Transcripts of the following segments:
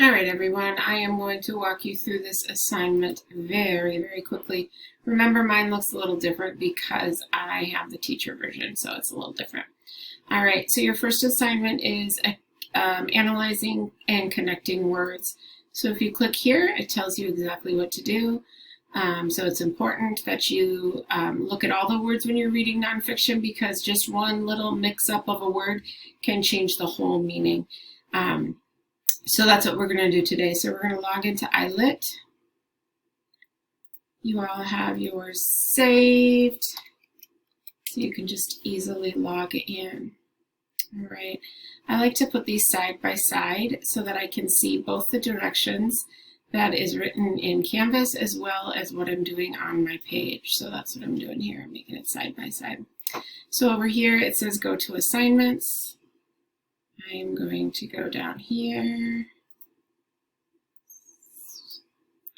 All right, everyone, I am going to walk you through this assignment very quickly. Remember, mine looks a little different because I have the teacher version, so it's a little different. All right, so your first assignment is analyzing and connecting words. So if you click here, it tells you exactly what to do. So it's important that you look at all the words when you're reading nonfiction, because just one little mix-up of a word can change the whole meaning. So that's what we're going to do today. So we're going to log into iLit. You all have yours saved, so you can just easily log in. All right. I like to put these side by side so that I can see both the directions that is written in Canvas as well as what I'm doing on my page. So that's what I'm doing here. I'm making it side by side. So over here it says go to assignments. I am going to go down here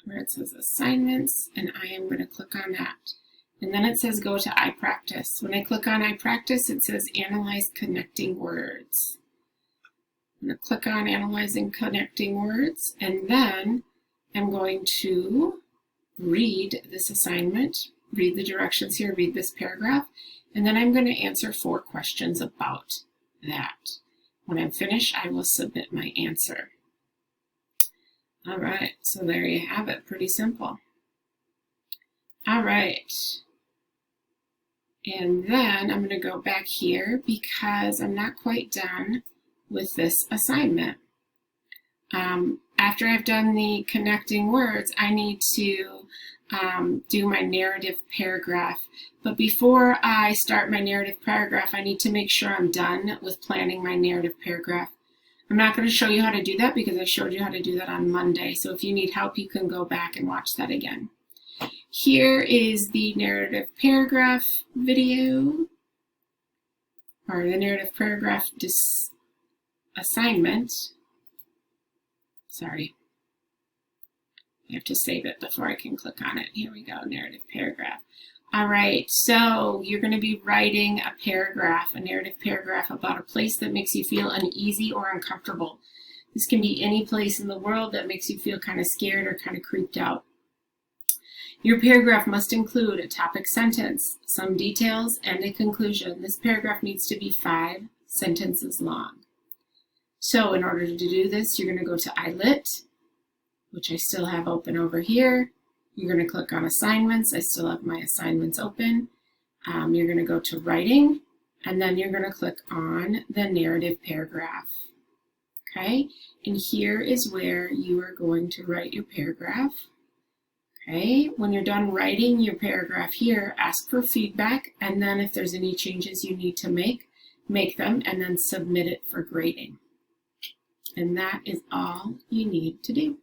where it says assignments, and I am going to click on that. And then it says go to iPractice. When I click on iPractice, it says analyze connecting words. I'm going to click on analyzing connecting words, and then I'm going to read this assignment, read the directions here, read this paragraph, and then I'm going to answer 4 questions about that. When I'm finished, I will submit my answer. All right, so there you have it, pretty simple. All right, and then I'm going to go back here because I'm not quite done with this assignment. After I've done the connecting words, I need to do my narrative paragraph. But before I start my narrative paragraph, I need to make sure I'm done with planning my narrative paragraph. I'm not going to show you how to do that because I showed you how to do that on Monday. So if you need help, you can go back and watch that again. Here is the narrative paragraph video, or the narrative paragraph assignment. Sorry. I have to save it before I can click on it. Here we go, narrative paragraph. All right, so you're going to be writing a paragraph, a narrative paragraph about a place that makes you feel uneasy or uncomfortable. This can be any place in the world that makes you feel kind of scared or kind of creeped out. Your paragraph must include a topic sentence, some details, and a conclusion. This paragraph needs to be 5 sentences long. So in order to do this, you're going to go to iLit, which I still have open over here. You're going to click on assignments. I still have my assignments open. You're going to go to writing, and then you're going to click on the narrative paragraph. Okay, and here is where you are going to write your paragraph. Okay, when you're done writing your paragraph here, ask for feedback, and then if there's any changes you need to make them, and then submit it for grading. And that is all you need to do.